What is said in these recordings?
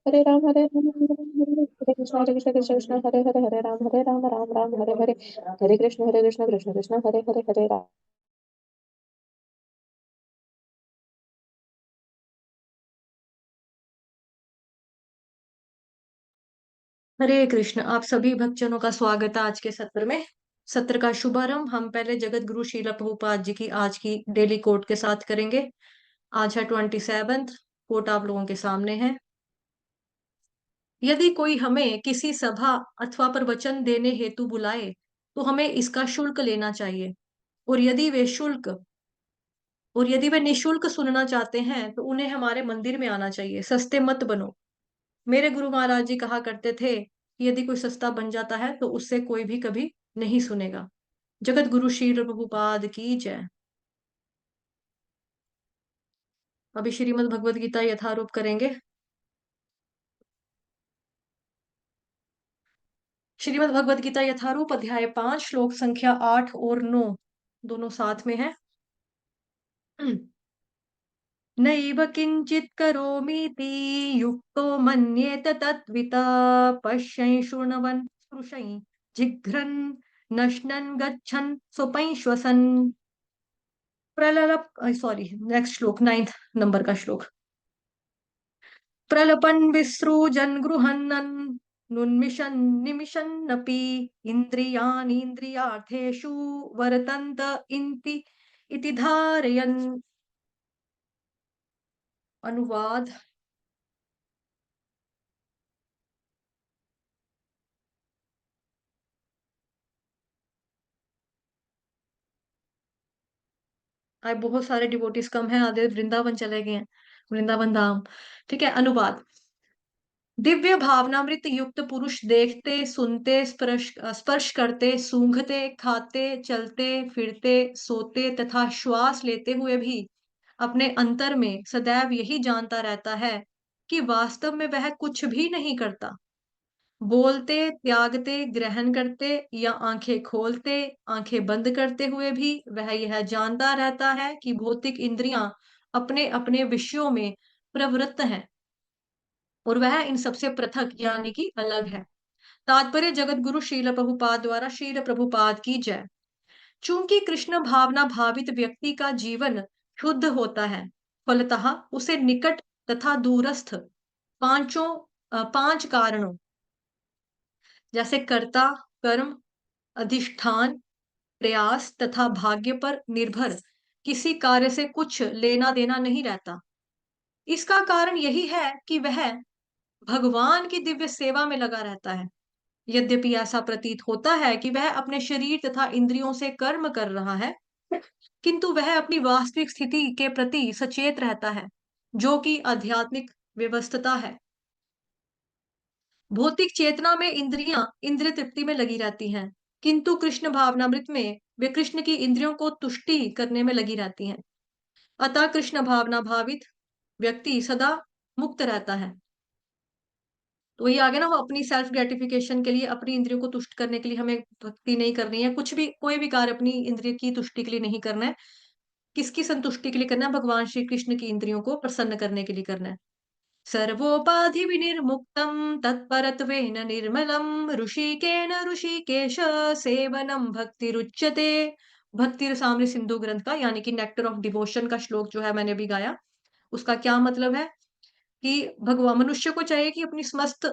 हरे राम हरे कृष्ण कृष्ण कृष्ण हरे राम राम राम हरे हरे हरे कृष्ण कृष्ण कृष्ण हरे राम। हरे कृष्ण। आप सभी भक्तजनों का स्वागत है आज के सत्र में। सत्र का शुभारंभ हम पहले जगत गुरु शीला प्रभुपाद जी की आज की डेली कोट के साथ करेंगे। आज है 27th। कोट आप लोगों के सामने है। यदि कोई हमें किसी सभा अथवा प्रवचन देने हेतु बुलाए तो हमें इसका शुल्क लेना चाहिए। और यदि वे शुल्क और यदि वे निशुल्क सुनना चाहते हैं तो उन्हें हमारे मंदिर में आना चाहिए। सस्ते मत बनो। मेरे गुरु महाराज जी कहा करते थे कि यदि कोई सस्ता बन जाता है तो उससे कोई भी कभी नहीं सुनेगा। जगत गुरु श्री प्रभुपाद की जय। अभी श्रीमद् भगवद गीता यथारूप करेंगे। श्रीमद् भगवद गीता यथारूप अध्याय 5 श्लोक संख्या 8 और 9 दोनों साथ में है। नैव किंचित करोमीति युक्तो मन्येत तत्विता पश्यन् शृण्वन् स्पृशन् जिघ्रन् नश्नन् गच्छन् स्वपन् श्वसन् प्रलप सॉरी नेक्स्ट श्लोक 9th नंबर का श्लोक। प्रलपन् विसृजन् गृहन्नन् नुन्मिषन् निमिषन्नपि इन्द्रियाणीन्द्रियार्थेषु वर्तन्त इति इति धारयन्। अनुवाद। आज बहुत सारे डिवोटीज कम हैं, आधे वृंदावन चले गए हैं, वृंदावन धाम। ठीक है। अनुवाद। दिव्य भावनामृत युक्त पुरुष देखते सुनते स्पर्श स्पर्श करते सूंघते खाते चलते फिरते सोते तथा श्वास लेते हुए भी अपने अंतर में सदैव यही जानता रहता है कि वास्तव में वह कुछ भी नहीं करता। बोलते त्यागते ग्रहण करते या आंखें खोलते आंखें बंद करते हुए भी वह यह जानता रहता है कि भौतिक इंद्रियां अपने अपने विषयों में प्रवृत्त हैं और वह इन सबसे पृथक यानी कि अलग है। तात्पर्य जगत गुरु शील प्रभुपाद द्वारा शील प्रभुपाद की जय। चूंकि कृष्ण भावना भावित व्यक्ति का जीवन शुद्ध होता है, फलतः उसे निकट तथा दूरस्थ पांच कारणों जैसे कर्ता, कर्म, अधिष्ठान, प्रयास तथा भाग्य पर निर्भर किसी कार्य से कुछ लेना देना नहीं रहता। इसका कारण यही है कि वह भगवान की दिव्य सेवा में लगा रहता है। यद्यपि ऐसा प्रतीत होता है कि वह अपने शरीर तथा इंद्रियों से कर्म कर रहा है, किंतु वह अपनी वास्तविक स्थिति के प्रति सचेत रहता है, जो कि आध्यात्मिक व्यवस्थता है। भौतिक चेतना में इंद्रियां इंद्रिय तृप्ति में लगी रहती हैं, किंतु कृष्ण भावनामृत में वे कृष्ण की इंद्रियों को तुष्टि करने में लगी रहती हैं। अतः कृष्ण भावना भावित व्यक्ति सदा मुक्त रहता है। तो ये आ गया ना, वो अपनी सेल्फ ग्रेटिफिकेशन के लिए, अपनी इंद्रियों को तुष्ट करने के लिए हमें भक्ति नहीं करनी है। कुछ भी कोई भी कार्य अपनी इंद्रिय की तुष्टि के लिए नहीं करना है। किसकी संतुष्टि के लिए करना है? भगवान श्री कृष्ण की इंद्रियों को प्रसन्न करने के लिए करना है। सर्वोपाधि विनिर्मुक्तम तत्परत्वेन निर्मलम ऋषिकेन ऋषिकेश सेवनम भक्ति रुच्यते। भक्ति रसामृत सिंधु ग्रंथ का यानी कि नेक्टर ऑफ डिवोशन का श्लोक जो है मैंने अभी गाया, उसका क्या मतलब है कि भगवान मनुष्य को चाहिए कि अपनी समस्त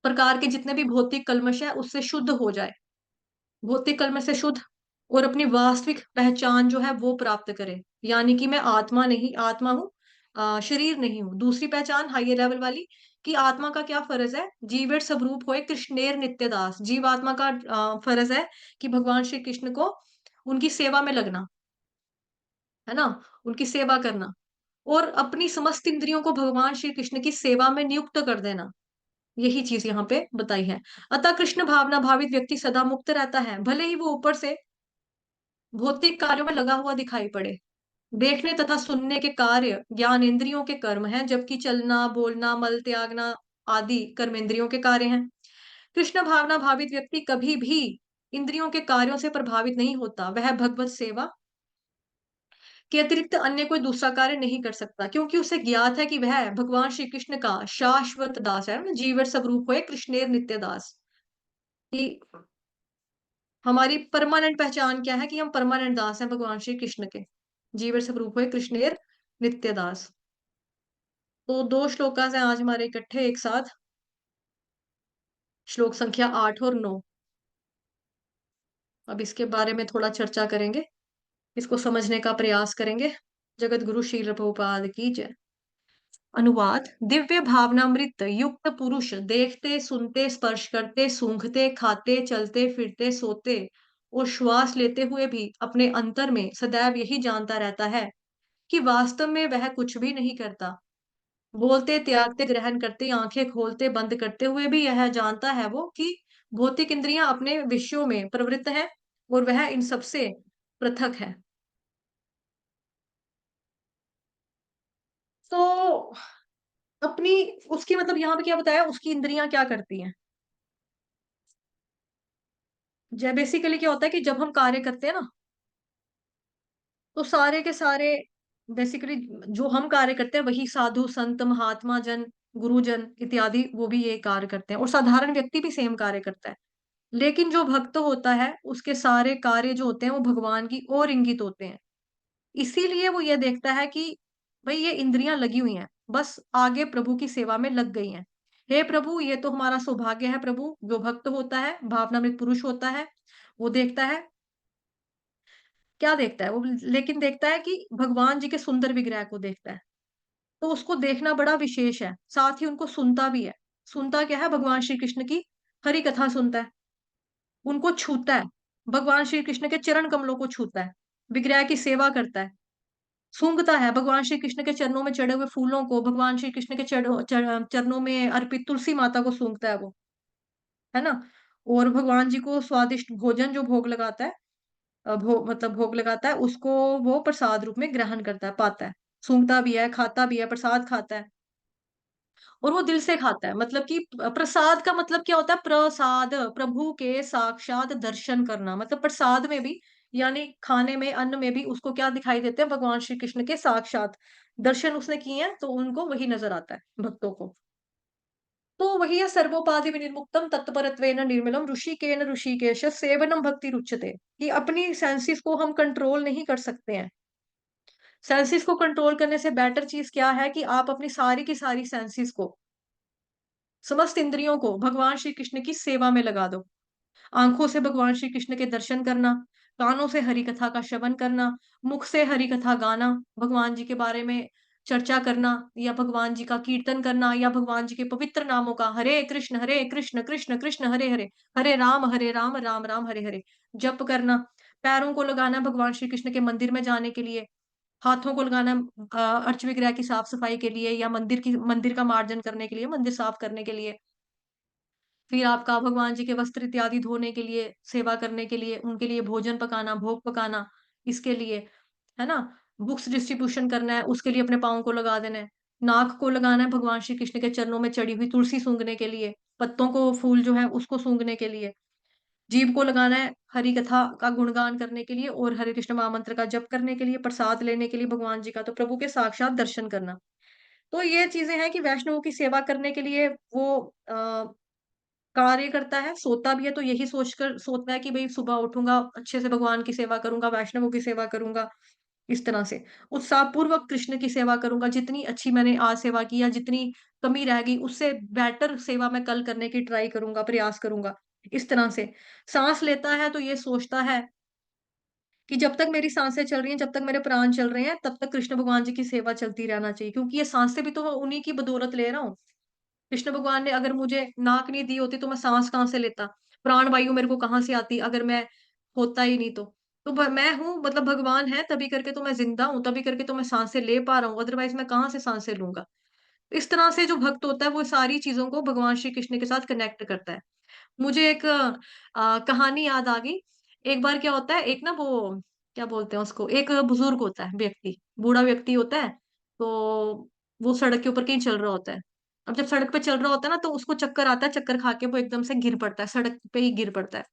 प्रकार के जितने भी भौतिक कल्मश है उससे शुद्ध हो जाए, भौतिक कल्मश से शुद्ध, और अपनी वास्तविक पहचान जो है वो प्राप्त करे। यानी कि मैं आत्मा नहीं, आत्मा हूँ, शरीर नहीं हूँ। दूसरी पहचान हाइयर लेवल वाली कि आत्मा का क्या फर्ज है? जीवेर स्वरूप होए कृष्णेर नित्य दास। जीव आत्मा का फर्ज है कि भगवान श्री कृष्ण को उनकी सेवा में लगना, है ना, उनकी सेवा करना और अपनी समस्त इंद्रियों को भगवान श्री कृष्ण की सेवा में नियुक्त कर देना। यही चीज यहाँ पे बताई है। अतः कृष्ण भावना भावित व्यक्ति सदा मुक्त रहता है, भले ही वो ऊपर से भौतिक कार्यों में लगा हुआ दिखाई पड़े। देखने तथा सुनने के कार्य ज्ञान इंद्रियों के कर्म हैं, जबकि चलना बोलना मल त्यागना आदि कर्म इंद्रियों के कार्य हैं। कृष्ण भावना भावित व्यक्ति कभी भी इंद्रियों के कार्यों से प्रभावित नहीं होता। वह भगवत सेवा के अतिरिक्त अन्य कोई दूसरा कार्य नहीं कर सकता, क्योंकि उसे ज्ञात है कि वह भगवान श्री कृष्ण का शाश्वत दास है, जीवर स्वरूप है, कृष्णेर नित्य दास। कि हमारी परमानेंट पहचान क्या है, कि हम परमानेंट दास हैं भगवान श्री कृष्ण के, जीवर स्वरूप है, कृष्णेर नित्य दास। तो दो श्लोका से आज हमारे इकट्ठे एक साथ, श्लोक संख्या 8 और 9। अब इसके बारे में थोड़ा चर्चा करेंगे, इसको समझने का प्रयास करेंगे। जगत गुरु श्रील प्रभुपाद की जय। अनुवाद। दिव्य भावनामृत युक्त पुरुष देखते सुनते स्पर्श करते सूंघते खाते चलते फिरते सोते और श्वास लेते हुए भी अपने अंतर में सदैव यही जानता रहता है कि वास्तव में वह कुछ भी नहीं करता। बोलते त्यागते ग्रहण करते आंखें खोलते बंद करते हुए भी यह जानता है वो कि भौतिक इंद्रियां अपने विषयों में प्रवृत्त है और वह इन सबसे पृथक है। तो अपनी, उसकी मतलब यहाँ पे क्या बताया, उसकी इंद्रियां क्या करती हैं। जब बेसिकली क्या होता है कि जब हम कार्य करते हैं ना, तो सारे के सारे बेसिकली जो हम कार्य करते हैं वही साधु संत महात्मा जन गुरुजन इत्यादि वो भी ये कार्य करते हैं, और साधारण व्यक्ति भी सेम कार्य करता है। लेकिन जो भक्त होता है उसके सारे कार्य जो होते हैं वो भगवान की ओर इंगित होते हैं। इसीलिए वो ये देखता है कि भाई ये इंद्रियां लगी हुई हैं, बस आगे प्रभु की सेवा में लग गई हैं। हे प्रभु, ये तो हमारा सौभाग्य है। प्रभु जो भक्त होता है, भावनामृत पुरुष होता है, वो देखता है, क्या देखता है वो, लेकिन देखता है कि भगवान जी के सुंदर विग्रह को देखता है। तो उसको देखना बड़ा विशेष है, साथ ही उनको सुनता भी है। सुनता क्या है, भगवान श्री कृष्ण की हरि कथा सुनता है, उनको छूता है, भगवान श्री कृष्ण के चरण कमलों को छूता है, विग्रह की सेवा करता है, सूंघता है भगवान श्री कृष्ण के चरणों में चढ़े हुए फूलों को, भगवान श्री कृष्ण के चरणों में अर्पित तुलसी माता को सूंघता है वो, है ना। और भगवान जी को स्वादिष्ट भोजन जो भोग लगाता है, मतलब भोग लगाता है, उसको वो प्रसाद रूप में ग्रहण करता है, पाता है, सूंघता भी है, खाता भी है, प्रसाद खाता है। और वो दिल से खाता है, मतलब कि प्रसाद का मतलब क्या होता है, प्रसाद प्रभु के साक्षात दर्शन करना, मतलब प्रसाद में भी, यानी खाने में अन्न में भी उसको क्या दिखाई देते हैं, भगवान श्री कृष्ण के साक्षात दर्शन उसने किए हैं, तो उनको वही नजर आता है भक्तों को। तो वही है, सर्वोपाधि विनिर्मुक्तम तत्परत्वेन निर्मलम ऋषिकेन ऋषिकेश सेवनम भक्ति रुच्यते। कि अपनी सेंसेस को हम कंट्रोल नहीं कर सकते हैं। सेंसेस को कंट्रोल करने से बेटर चीज क्या है, कि आप अपनी सारी की सारी सेंसेस को, समस्त इंद्रियों को भगवान श्री कृष्ण की सेवा में लगा दो। आंखों से भगवान श्री कृष्ण के दर्शन करना, कानों से हरि कथा का श्रवण करना, मुख से हरि कथा गाना, भगवान जी के बारे में चर्चा करना, या भगवान जी का कीर्तन करना, या भगवान जी के पवित्र नामों का हरे कृष्ण कृष्ण कृष्ण हरे हरे, हरे राम राम राम हरे हरे जप करना। पैरों को लगाना भगवान श्री कृष्ण के मंदिर में जाने के लिए, हाथों को लगाना अर्च विग्रह की साफ सफाई के लिए, या मंदिर का मार्जन करने के लिए, मंदिर साफ करने के लिए। फिर आपका भगवान जी के वस्त्र इत्यादि धोने के लिए, सेवा करने के लिए, उनके लिए भोजन पकाना, भोग पकाना, इसके लिए, है ना। बुक्स डिस्ट्रीब्यूशन करना है, उसके लिए अपने पाँव को लगा देना है। नाक को लगाना है भगवान श्री कृष्ण के चरणों में चढ़ी हुई तुलसी सूंघने के लिए, पत्तों को फूल जो है उसको सूंघने के लिए। जीभ को लगाना है हरि कथा का गुणगान करने के लिए, और हरे कृष्ण महामंत्र का जप करने के लिए, प्रसाद लेने के लिए भगवान जी का, तो प्रभु के साक्षात दर्शन करना। तो ये चीजें हैं कि वैष्णव की सेवा करने के लिए वो कार्य करता है, सोता भी है, तो यही सोचकर सोता है कि भई सुबह उठूँगा, अच्छे से भगवान की सेवा करूँगा, वैष्णवों की सेवा करूँगा, इस तरह से। उत्साहपूर्वक कृष्ण की सेवा करूँगा, जितनी अच्छी मैंने आज सेवा की या जितनी कमी रह गई, उससे बेटर सेवा मैं कल करने की ट्राई करूँगा, प्रयास करूँगा, इस तरह से। साँस लेता है तो ये सोचता है कि जब तक मेरी साँसें चल रही हैं, जब तक मेरे प्राण चल रहे हैं, तब तक कृष्ण भगवान जी की सेवा चलती रहना चाहिए, क्योंकि ये साँसें भी तो उन्हीं की बदौलत ले रहा हूँ। कृष्ण भगवान ने अगर मुझे नाक नहीं दी होती तो मैं सांस कहाँ से लेता, प्राण वायु मेरे को कहाँ से आती, अगर मैं होता ही नहीं तो मैं हूँ, मतलब भगवान है तभी करके तो मैं जिंदा हूँ, तभी करके तो मैं सांसें ले पा रहा हूँ, अदरवाइज मैं कहाँ से सांसें लूंगा। इस तरह से जो भक्त होता है वो सारी चीजों को भगवान श्री कृष्ण के साथ कनेक्ट करता है। मुझे एक कहानी याद आ गई। एक बार क्या होता है, एक ना वो क्या बोलते हैं उसको, एक बुजुर्ग होता है व्यक्ति, बूढ़ा व्यक्ति होता है। तो वो सड़क के ऊपर कहीं चल रहा होता है। अब जब सड़क पे चल रहा होता है ना, तो उसको चक्कर आता है, चक्कर खा के वो एकदम से गिर पड़ता है, सड़क पे ही गिर पड़ता है।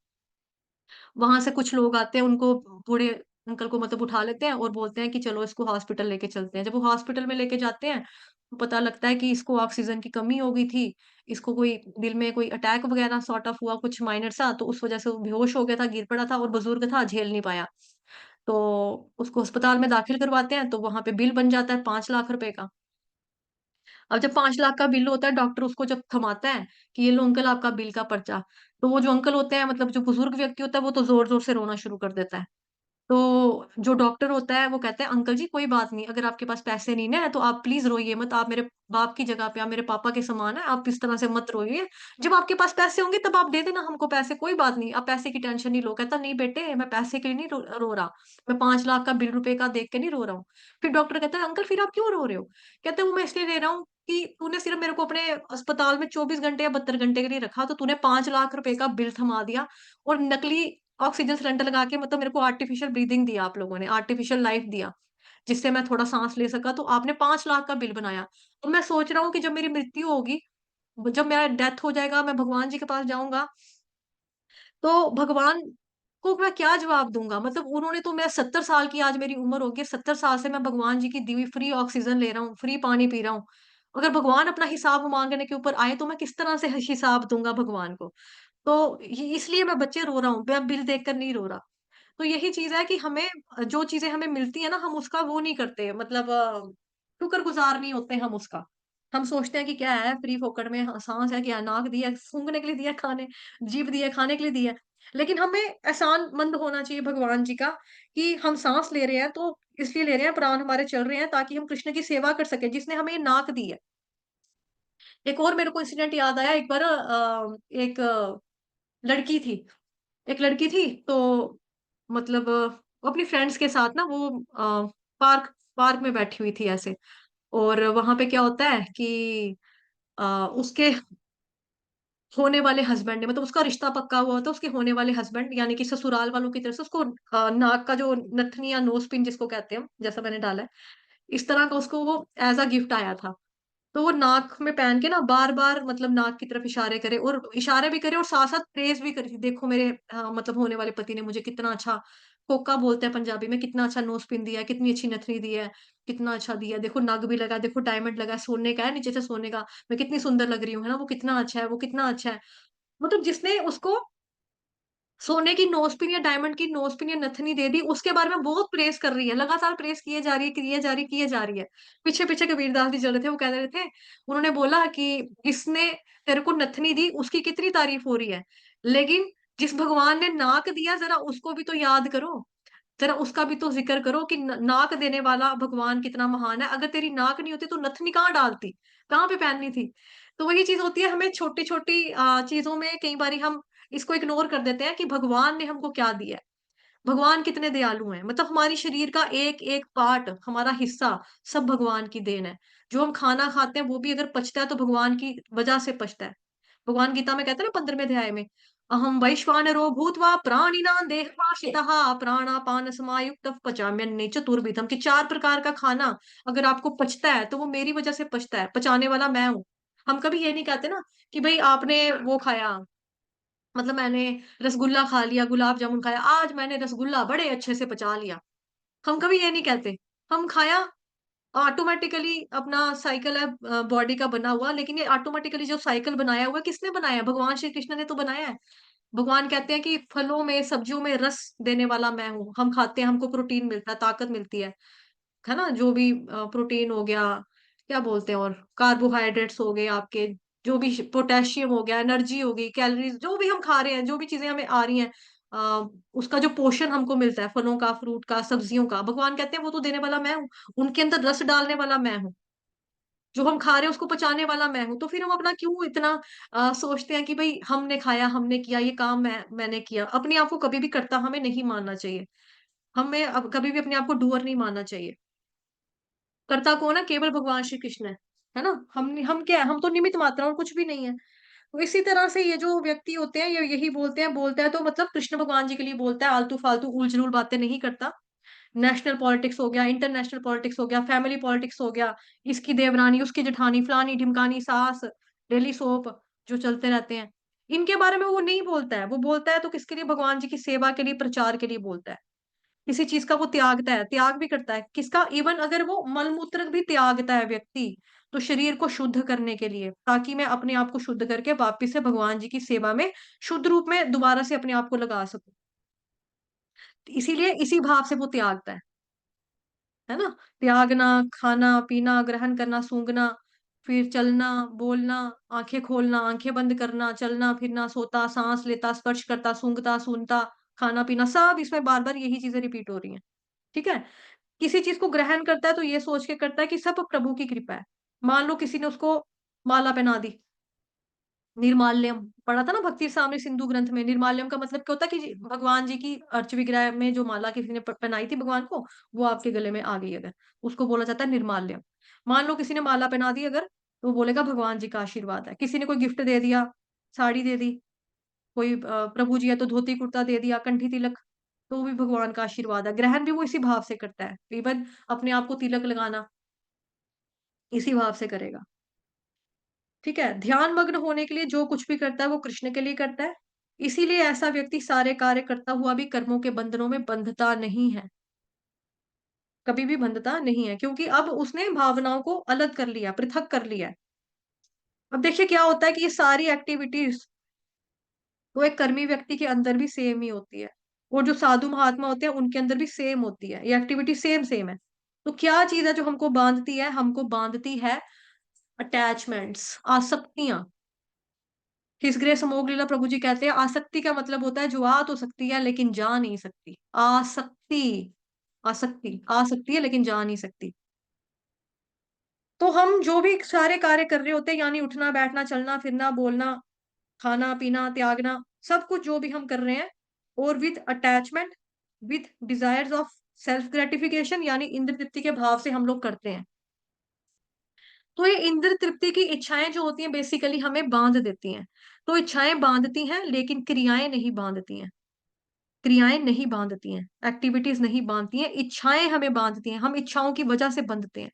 वहां से कुछ लोग आते हैं, उनको बूढ़े अंकल को मतलब उठा लेते हैं और बोलते हैं कि चलो इसको हॉस्पिटल लेके चलते हैं। जब वो हॉस्पिटल में लेके जाते हैं, तो पता लगता है कि इसको ऑक्सीजन की कमी हो गई थी। इसको कोई दिल में कोई अटैक वगैरह सॉर्ट ऑफ हुआ कुछ माइनर सा, तो उस वज़ह से वो बेहोश हो गया था, गिर पड़ा था और बुज़ुर्ग था, झेल नहीं पाया। तो उसको अस्पताल में दाखिल करवाते हैं, तो वहाँ पे बिल बन जाता है 5 लाख रुपए का। अब जब 5 लाख का बिल होता है, डॉक्टर उसको जब थमाता है कि ये लो अंकल आपका बिल का पर्चा, तो वो जो अंकल होते हैं मतलब जो बुजुर्ग व्यक्ति होता है, वो तो ज़ोर-ज़ोर से रोना शुरू कर देता है। तो जो डॉक्टर होता है वो कहता है अंकल जी कोई बात नहीं, अगर आपके पास पैसे नहीं ना है तो आप प्लीज़ रोइए मत, आप मेरे बाप की जगह पे आप मेरे पापा के समान हैं, आप इस तरह से मत रोइए। जब आपके पास पैसे होंगे तब आप दे देना हमको पैसे, कोई बात नहीं, आप पैसे की टेंशन नहीं लो। कहता नहीं बेटे मैं पैसे के लिए नहीं रो रहा, मैं 5 लाख का बिल रुपए का देख के नहीं रो रहा हूँ। फिर डॉक्टर कहता है अंकल फिर आप क्यों रो रहे हो? कहते हैं वो मैं इसलिए रो रहा हूँ कि तूने सिर्फ मेरे को अपने अस्पताल में 24 घंटे या 72 घंटे के लिए रखा, तो तूने 5 लाख रुपए का बिल थमा दिया और नकली ऑक्सीजन सिलेंडर लगा के मतलब मेरे को आर्टिफिशियल ब्रीथिंग दिया आप लोगों ने, आर्टिफिशियल लाइफ दिया, जिससे मैं थोड़ा साँस ले सका, तो आपने 5 लाख का बिल बनाया। तो मैं सोच रहा हूँ कि जब मेरी मृत्यु होगी, जब मेरा डेथ हो जाएगा, मैं भगवान जी के पास जाऊँगा, तो भगवान को मैं क्या जवाब दूँगा? मतलब उन्होंने तो मैं 70 साल की आज मेरी उम्र होगी, 70 साल से मैं भगवान जी की दी हुई फ्री ऑक्सीजन ले रहा हूँ, फ्री पानी पी रहा हूँ। अगर भगवान अपना हिसाब माँगने के ऊपर आए, तो मैं किस तरह से हिसाब दूँगा भगवान को? तो इसलिए मैं बच्चे रो रहा हूँ, मैं बिल देखकर नहीं रो रहा। तो यही चीज़ है कि हमें जो चीज़ें हमें मिलती है ना, हम उसका वो नहीं करते मतलब शुक्रगुज़ार नहीं होते हम उसका। हम सोचते हैं कि क्या है फ्री फोकट में साँस है, क्या नाक दिया है, सूँघने के लिए दिया है, खाने जीभ दी है, खाने के लिए दी है। लेकिन हमें एहसानमंद होना चाहिए भगवान जी का कि हम साँस ले रहे हैं तो इसलिए ले रहे हैं, प्राण हमारे चल रहे हैं ताकि हम कृष्ण की सेवा कर सकें, जिसने हमें ये नाक दी है। एक और मेरे को इंसिडेंट याद आया एक बार एक लड़की थी एक लड़की थी तो मतलब वो अपनी फ्रेंड्स के साथ ना वो पार्क पार्क में बैठी हुई थी ऐसे और वहां पे क्या होता है कि उसके होने वाले हस्बैंड ने मतलब उसका रिश्ता पक्का हुआ होता है उसके होने वाले हस्बैंड यानी कि ससुराल वालों की तरफ से उसको नाक का जो नथनी या नोज पिन जिसको कहते हैं जैसा मैंने डाला है इस तरह का उसको वो एज अ गिफ्ट आया था। तो वो नाक में पहन के ना बार-बार मतलब नाक की तरफ इशारे करे और इशारे भी करे और साथ-साथ प्रेज़ भी करे, देखो मेरे मतलब होने वाले पति ने मुझे कितना अच्छा कोका बोलते हैं पंजाबी में, कितना अच्छा नोज़ पिन दिया है, कितनी अच्छी नथनी दी है, कितना अच्छा दिया है, देखो नग भी लगा है, देखो डायमंड लगा है, सोने का है, नीचे से सोने का, मैं कितनी सुंदर लग रही हूँ, है ना? वो कितना अच्छा है, वो कितना अच्छा है। मतलब जिसने उसको सोने की नोज़पिन या डायमंड की नोज़पिन या नथनी दे दी, उसके बारे में बहुत प्रेज़ कर रही है, लगातार प्रेज़ किए जा रही है, किए जा रही है, किए जा रही है। पीछे-पीछे कबीरदास जी चल रहे थे, वो कह रहे थे, उन्होंने बोला कि इसने तेरे को नथनी दी, उसकी कितनी तारीफ़ हो रही है, लेकिन जिस भगवान ने नाक दिया ज़रा उसको भी तो याद करो, ज़रा उसका भी तो ज़िक्र करो कि न नाक देने वाला भगवान कितना महान है। अगर तेरी नाक नहीं होती तो नथनी कहाँ डालती, कहाँ पे पहननी थी? तो वही चीज़ होती है हमें छोटी-छोटी चीज़ों में कई बारी हम इसको इग्नोर कर देते हैं कि भगवान ने हमको क्या दिया है। भगवान कितने दयालु हैं। मतलब हमारी शरीर का एक-एक पार्ट, हमारा हिस्सा सब भगवान की देन है। जो हम खाना खाते हैं वो भी अगर पचता है तो भगवान की वजह से पचता है। भगवान गीता में कहते हैं ना 15वें अध्याय में, अहम वैश्वानरो भूत्वा प्राणिनां देहभाषितः प्राणापान समायुक्तः पचाम्यन्ने चतुर्विधम् कि 4 प्रकार का खाना अगर आपको पचता है तो वो मेरी वजह से पचता है, पचाने वाला मैं हूँ। हम कभी ये नहीं कहते ना कि भई आपने वो खाया मतलब मैंने रसगुल्ला खा लिया, गुलाब जामुन खाया, आज मैंने रसगुल्ला बड़े अच्छे से पचा लिया। हम कभी ये नहीं कहते। हम खाया ऑटोमैटिकली अपना साइकिल है बॉडी का बना हुआ, लेकिन ये ऑटोमैटिकली जो साइकिल बनाया हुआ है, किसने बनाया है? भगवान श्री कृष्ण ने तो बनाया है। भगवान कहते हैं कि फलों में, सब्जियों में रस देने वाला मैं हूँ। हम खाते हैं, हमको प्रोटीन मिलता है, ताकत मिलती है ना? जो भी प्रोटीन हो गया, क्या बोलते हैं और कार्बोहाइड्रेट्स हो गए आपके, जो भी पोटेशियम हो गया, एनर्जी हो गई, कैलोरीज़ जो भी हम खा रहे हैं, जो भी चीज़ें हमें आ रही हैं उसका जो पोषण हमको मिलता है, फलों का, फ्रूट का, सब्जियों का, भगवान कहते हैं वो तो देने वाला मैं हूँ। उनके अंदर रस डालने वाला मैं हूँ। जो हम खा रहे हैं उसको पचाने वाला मैं हूँ। तो फिर हम अपना क्यों इतना सोचते हैं कि भई हमने खाया, हमने किया, ये काम मैंने किया। अपने आप को कभी भी कर्ता हमें नहीं मानना चाहिए। हमें अब कभी भी अपने आप को डूअर नहीं मानना चाहिए। कर्ता कौन है? केवल भगवान श्री कृष्ण है ना? हम क्या है? हम तो निमित्त मात्र हैं और कुछ भी नहीं है। तो इसी तरह से ये जो व्यक्ति होते हैं, ये यही बोलता है तो मतलब कृष्ण भगवान जी के लिए बोलता है, आलतू-फालतू, उल-जुलूल बातें नहीं करता। नेशनल पॉलिटिक्स हो गया, इंटरनेशनल पॉलिटिक्स हो गया, फैमिली पॉलिटिक्स हो गया, इसकी देवरानी, उसकी जेठानी, फलानी-ढिमकानी, सास, डेली सोप जो चलते रहते हैं। इनके बारे में वो नहीं बोलता है, वो बोलता है तो किसके लिए? भगवान जी की सेवा के लिए, प्रचार के लिए बोलता है। किसी चीज का वो त्यागता है, त्याग भी करता है किसका, इवन अगर वो मलमूत्र भी त्यागता है व्यक्ति, तो शरीर को शुद्ध करने के लिए, ताकि मैं अपने आप को शुद्ध करके वापिस से भगवान जी की सेवा में शुद्ध रूप में दोबारा से अपने आप को लगा सकूं। इसीलिए इसी भाव से वो त्यागता है ना। त्यागना, खाना पीना, ग्रहण करना, सूंघना, फिर चलना, बोलना, आंखें खोलना, आंखें बंद करना, चलना फिरना, सोता, सांस लेता, स्पर्श करता, सूंघता, सुनता, खाना पीना, सब इसमें बार बार यही चीजें रिपीट हो रही हैं। ठीक है। किसी चीज को ग्रहण करता है तो ये सोच के करता है कि सब प्रभु की कृपा है। मान लो किसी ने उसको माला पहना दी, निर्माल्यम पढ़ा था ना भक्ति सामने सिंधु ग्रंथ में। निर्माल्यम का मतलब क्या होता है कि भगवान जी की अर्च विग्रह में जो माला किसी ने पहनाई थी भगवान को, वो आपके गले में आ गई अगर, उसको बोला जाता है निर्माल्यम। मान लो किसी ने माला पहना दी अगर, तो वो बोलेगा भगवान जी का आशीर्वाद है। किसी ने कोई गिफ्ट दे दिया, साड़ी दे दी, कोई प्रभु जी है तो धोती कुर्ता दे दिया, कंठी तिलक, तो वो भी भगवान का आशीर्वाद है। ग्रहण भी वो इसी भाव से करता है, इवन अपने आप को तिलक लगाना इसी भाव से करेगा। ठीक है। ध्यान मग्न होने के लिए जो कुछ भी करता है वो कृष्ण के लिए करता है। इसीलिए ऐसा व्यक्ति सारे कार्य करता हुआ भी कर्मों के बंधनों में बंधता नहीं है, कभी भी बंधता नहीं है, क्योंकि अब उसने भावनाओं को अलग कर लिया, पृथक कर लिया है। अब देखिए क्या होता है कि ये सारी एक्टिविटीज तो एक कर्मी व्यक्ति के अंदर भी सेम ही होती है, और जो साधु महात्मा होते हैं उनके अंदर भी सेम होती है, ये एक्टिविटी सेम सेम है। तो क्या चीज है जो हमको बांधती है, हमको बांधती है अटैचमेंट्स, आसक्तियां। किस ग्रेस अमोघ लीला प्रभु जी कहते हैं आसक्ति का मतलब होता है जो आ तो सकती है लेकिन जा नहीं सकती। आसक्ति, आसक्ति आ सकती है लेकिन जा नहीं सकती। तो हम जो भी सारे कार्य कर रहे होते हैं, यानी उठना बैठना चलना फिरना बोलना खाना पीना त्यागना, सब कुछ जो भी हम कर रहे हैं, और with attachment, with desires of self gratification, यानी इंद्र तृप्ति के भाव से हम लोग करते हैं। तो ये इंद्र तृप्ति की इच्छाएं जो होती हैं बेसिकली हमें बांध देती हैं। तो इच्छाएं बांधती हैं लेकिन क्रियाएं नहीं बांधती हैं। क्रियाएं नहीं बांधती हैं, एक्टिविटीज नहीं बांधती हैं, इच्छाएं हमें बांधती हैं, हम इच्छाओं की वजह से बंधते हैं।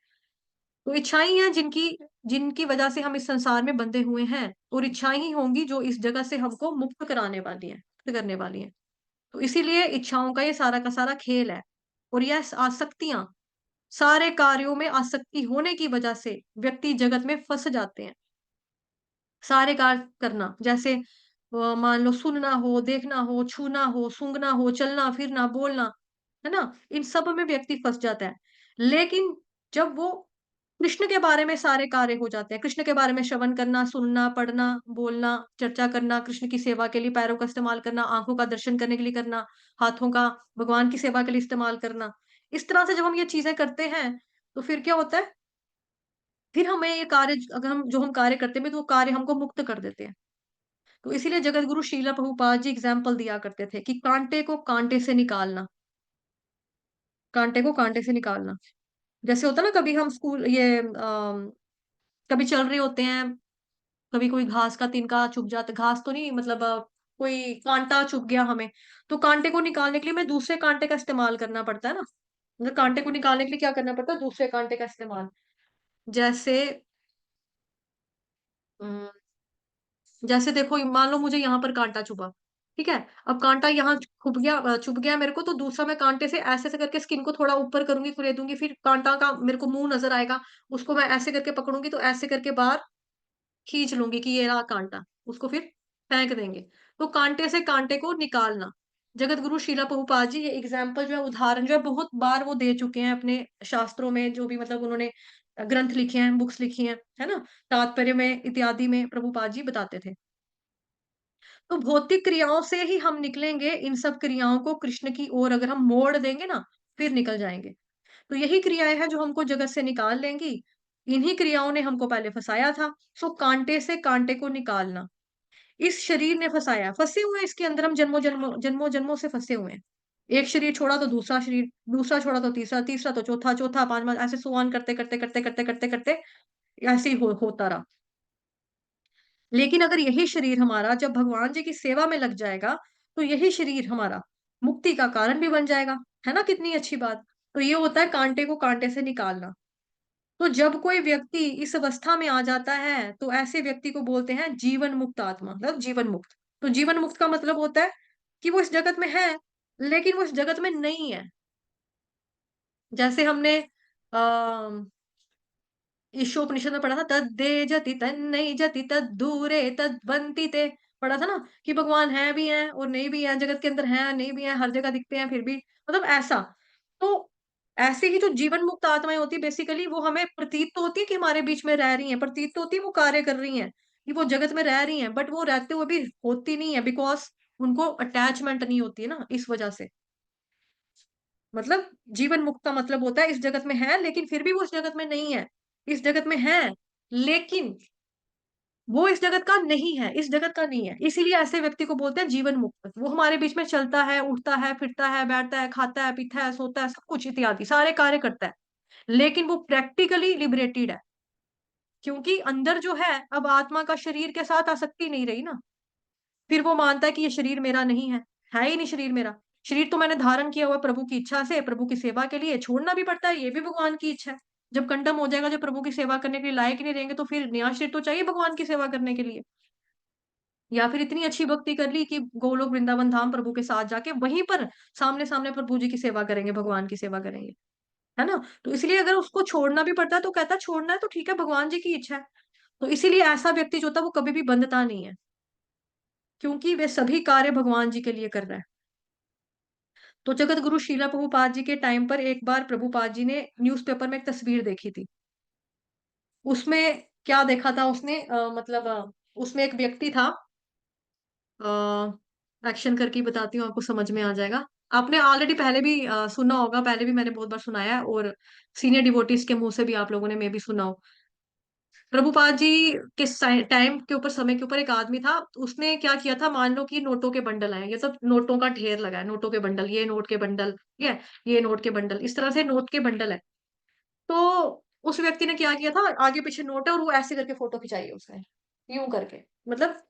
तो इच्छाएं ही हैं जिनकी जिनकी वजह से हम इस संसार में बंधे हुए हैं, और इच्छाएं ही होंगी जो इस जगह से हमको मुक्त कराने वाली हैं, मुक्त करने वाली हैं। तो इसीलिए इच्छाओं का ये सारा का सारा खेल है। और यह आसक्तियां, सारे कार्यों में आसक्ति होने की वजह से व्यक्ति जगत में फंस जाते हैं। सारे कार्य करना, जैसे मान लो सुनना हो, देखना हो, छूना हो, सूंघना हो, चलना फिरना बोलना, है ना, इन सब में व्यक्ति फंस जाता है। लेकिन जब वो कृष्ण के बारे में सारे कार्य हो जाते हैं, कृष्ण के बारे में श्रवण करना, सुनना, पढ़ना, बोलना, चर्चा करना, कृष्ण की सेवा के लिए पैरों का इस्तेमाल करना, आंखों का दर्शन करने के लिए करना, हाथों का भगवान की सेवा के लिए इस्तेमाल करना, इस तरह से जब हम ये चीजें करते हैं, तो फिर क्या होता है, फिर हमें ये कार्य, अगर हम जो हम कार्य करते हैं तो वो कार्य हमको मुक्त कर देते हैं। तो इसीलिए जगत गुरु शीला प्रभुपाद जी एग्जाम्पल दिया करते थे कि कांटे को कांटे से निकालना, कांटे को कांटे से निकालना। जैसे होता ना, कभी हम स्कूल ये कभी चल रहे होते हैं, कभी कोई घास का तिनका चुभ जाता, घास तो नहीं मतलब कोई कांटा चुभ गया हमें, तो कांटे को निकालने के लिए हमें दूसरे कांटे का इस्तेमाल करना पड़ता है ना। मतलब कांटे को निकालने के लिए क्या करना पड़ता है, दूसरे कांटे का इस्तेमाल। जैसे अम, जैसे देखो मान लो मुझे यहाँ पर कांटा चुभा, ठीक है। अब कांटा यहाँ चुभ गया मेरे को, तो दूसरा मैं कांटे से ऐसे ऐसे करके स्किन को थोड़ा ऊपर करूंगी, खुरेदूंगी, फिर कांटा का मेरे को मुंह नजर आएगा, उसको मैं ऐसे करके पकड़ूंगी, तो ऐसे करके बाहर खींच लूंगी कि ये रहा कांटा, उसको फिर फेंक देंगे। तो कांटे से कांटे को निकालना, जगत गुरु शीला प्रभुपाद जी ये एग्जाम्पल जो है, उदाहरण जो है, बहुत बार वो दे चुके हैं अपने शास्त्रों में, जो भी मतलब उन्होंने ग्रंथ लिखे हैं, बुक्स लिखी हैं, है ना, तात्पर्य में इत्यादि में प्रभुपाद जी बताते थे। तो भौतिक क्रियाओं से ही हम निकलेंगे, इन सब क्रियाओं को कृष्ण की ओर अगर हम मोड़ देंगे ना, फिर निकल जाएंगे। तो यही क्रियाएं हैं जो हमको जगत से निकाल लेंगी। इन्हीं क्रियाओं ने हमको पहले फंसाया था। सो कांटे से कांटे को निकालना, इस शरीर ने फंसाया, फंसे हुए हैं इसके अंदर, हम जन्मों जन्मों जन्मों जन्मों से फंसे हुए हैं। एक शरीर छोड़ा तो दूसरा शरीर, दूसरा छोड़ा तो तीसरा, तीसरा तो चौथा, चौथा पांचवा, ऐसे सो ऑन करते करते करते करते करते करते ऐसे ही होता रहा। लेकिन अगर यही शरीर हमारा जब भगवान जी की सेवा में लग जाएगा, तो यही शरीर हमारा मुक्ति का कारण भी बन जाएगा। है ना, कितनी अच्छी बात। तो ये होता है कांटे को कांटे से निकालना। तो जब कोई व्यक्ति इस अवस्था में आ जाता है, तो ऐसे व्यक्ति को बोलते हैं जीवन मुक्त आत्मा, मतलब जीवन मुक्त। तो जीवन मुक्त का मतलब होता है कि वो इस जगत में है, लेकिन वो इस जगत में नहीं है। जैसे हमने ईशोपनिषद में पढ़ा था, तद्दे जति तन्नई जति तद्दूरे तद्वन्ति ते, पढ़ा था ना कि भगवान है भी हैं और नहीं भी हैं, जगत के अंदर हैं नहीं भी हैं, हर जगह दिखते हैं फिर भी, मतलब ऐसा। तो ऐसे ही जो जीवन मुक्त आत्माएं होती है बेसिकली, वो हमें प्रतीत तो होती है कि हमारे बीच में रह रही हैं, प्रतीत तो होती है वो कार्य कर रही हैं, कि वो जगत में रह रही हैं, बट वो रहते हुए भी होती नहीं है, बिकॉज उनको अटैचमेंट नहीं होती है ना, इस वजह से। मतलब जीवन मुक्त का मतलब होता है इस जगत में है लेकिन फिर भी वो इस जगत में नहीं है, इस जगत में है लेकिन वो इस जगत का नहीं है, इस जगत का नहीं है, इसीलिए ऐसे व्यक्ति को बोलते हैं जीवन मुक्त। वो हमारे बीच में चलता है, उठता है, फिरता है, बैठता है, खाता है, पीता है, सोता है, सब कुछ इत्यादि सारे कार्य करता है, लेकिन वो प्रैक्टिकली लिबरेटेड है, क्योंकि अंदर जो है अब आत्मा का शरीर के साथ आसक्ति नहीं रही ना। फिर वो मानता है कि ये शरीर मेरा नहीं है ही नहीं शरीर मेरा, शरीर तो मैंने धारण किया हुआ प्रभु की इच्छा से, प्रभु की सेवा के लिए, छोड़ना भी पड़ता है, ये भी भगवान की इच्छा है। जब कंडम हो जाएगा, जब प्रभु की सेवा करने के लिए लायक ही नहीं रहेंगे, तो फिर नया शरीर तो चाहिए भगवान की सेवा करने के लिए। या फिर इतनी अच्छी भक्ति कर ली कि गोलोक वृंदावन धाम प्रभु के साथ जाके वहीं पर सामने सामने प्रभु जी की सेवा करेंगे, भगवान की सेवा करेंगे, है ना। तो इसलिए अगर उसको छोड़ना भी पड़ता है तो कहता है छोड़ना है तो ठीक है, भगवान जी की इच्छा है। तो इसीलिए ऐसा व्यक्ति जो होता है वो कभी भी बंधता नहीं है, क्योंकि वे सभी कार्य भगवान जी के लिए कर रहा है। तो जगत गुरु शीला प्रभुपाद जी के टाइम पर एक बार प्रभुपाद जी ने न्यूज़पेपर में एक तस्वीर देखी थी। उसमें क्या देखा था उसने, मतलब उसमें एक व्यक्ति था, एक्शन करके ही बताती हूँ, आपको समझ में आ जाएगा। आपने ऑलरेडी पहले भी सुना होगा, पहले भी मैंने बहुत बार सुनाया है, और सीनियर डिवोटीज के मुंह से भी आप लोगों ने मे भी सुना हो। प्रभुपाद जी के टाइम के ऊपर, समय के ऊपर एक आदमी था, उसने क्या किया था, मान लो कि नोटों के बंडल आए, ये सब नोटों का ढेर लगा है, नोटों के बंडल, ये नोट के बंडल, ठीक है, ये नोट के बंडल, इस तरह से नोट के बंडल है। तो उस व्यक्ति ने क्या किया था, आगे पीछे नोट है और वो ऐसे करके फोटो खिंचाई है उसने, यूं करके, मतलब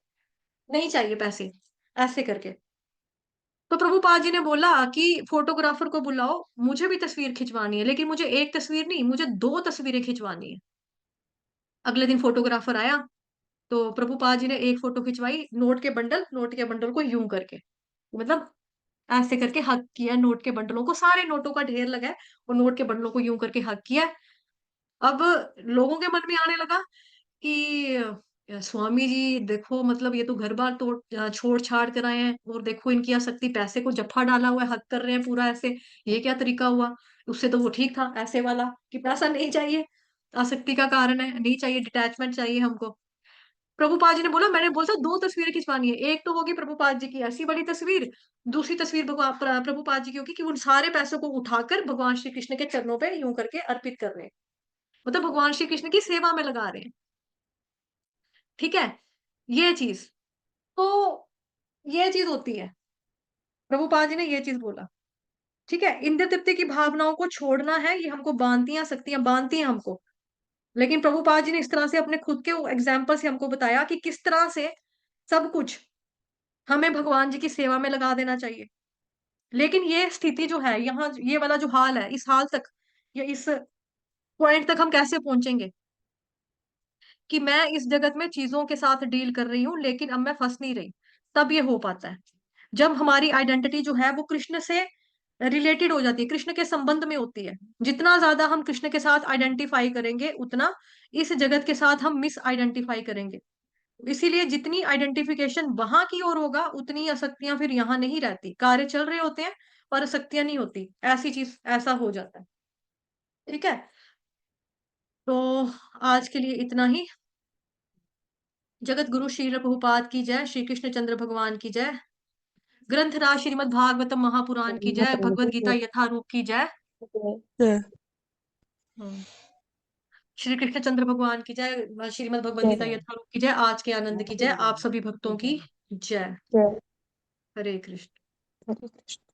नहीं चाहिए पैसे, ऐसे करके। तो प्रभुपाद जी ने बोला कि फोटोग्राफर को बुलाओ, मुझे भी तस्वीर खिंचवानी है, लेकिन मुझे एक तस्वीर नहीं, मुझे दो तस्वीरें खिंचवानी है। अगले दिन फोटोग्राफर आया, तो प्रभुपाद जी ने एक फोटो खिंचवाई, नोट के बंडल को यूं करके, मतलब ऐसे करके हक किया, नोट के बंडलों को, सारे नोटों का ढेर लगा है, और नोट के बंडलों को यूं करके हक किया। अब लोगों के मन में आने लगा कि स्वामी जी देखो, मतलब ये तो घर बार तोड़ छोड़ छाड़ कर आए हैं, और देखो इनकी आसक्ति, पैसे को जफ्फा डाला हुआ है, हक कर रहे हैं पूरा ऐसे, ये क्या तरीका हुआ। उससे तो वो ठीक था ऐसे वाला, कि पैसा नहीं चाहिए, आसक्ति का कारण है, नहीं चाहिए, डिटैचमेंट चाहिए हमको। प्रभुपाद जी ने बोला, मैंने बोला था दो तस्वीरें खिंचवानी है, एक तो होगी प्रभुपाद जी की ऐसी बड़ी तस्वीर, दूसरी तस्वीर प्रभुपाद जी की होगी कि उन सारे पैसों को उठाकर भगवान श्री कृष्ण के चरणों पे यूं करके अर्पित कर रहे हैं, मतलब भगवान श्री कृष्ण की सेवा में लगा रहे हैं, ठीक है, ये चीज। तो ये चीज होती है, प्रभुपाद जी ने ये चीज बोला, ठीक है। इंद्र तृप्ति की भावनाओं को छोड़ना है, ये हमको बांधती हैं हमको। लेकिन प्रभुपाद जी ने इस तरह से अपने खुद के एग्जाम्पल से हमको बताया कि किस तरह से सब कुछ हमें भगवान जी की सेवा में लगा देना चाहिए। लेकिन ये स्थिति जो है यहाँ, ये वाला जो हाल है, इस हाल तक या इस पॉइंट तक हम कैसे पहुंचेंगे, कि मैं इस जगत में चीजों के साथ डील कर रही हूँ लेकिन अब मैं फंस नहीं रही, तब ये हो पाता है जब हमारी आइडेंटिटी जो है वो कृष्ण से रिलेटेड हो जाती है, कृष्ण के संबंध में होती है। जितना ज्यादा हम कृष्ण के साथ आइडेंटिफाई करेंगे, उतना इस जगत के साथ हम मिस आइडेंटिफाई करेंगे। इसीलिए जितनी आइडेंटिफिकेशन वहां की ओर होगा, उतनी आसक्तियां फिर यहाँ नहीं रहती, कार्य चल रहे होते हैं पर आसक्तियां नहीं होती, ऐसी चीज, ऐसा हो जाता है, ठीक है। तो आज के लिए इतना ही। जगत गुरु श्री प्रभुपाद की जय, श्री कृष्ण चंद्र भगवान की जय, ग्रंथराज श्रीमद् भागवतम महापुराण की जय, भगवद गीता यथारूप की जय। जय हम्म, श्री कृष्ण चंद्र भगवान की जय, श्रीमद् भगवद गीता यथारूप की जय, आज के आनंद की जय, आप सभी भक्तों की जय। जय हरे कृष्ण। हरे कृष्ण।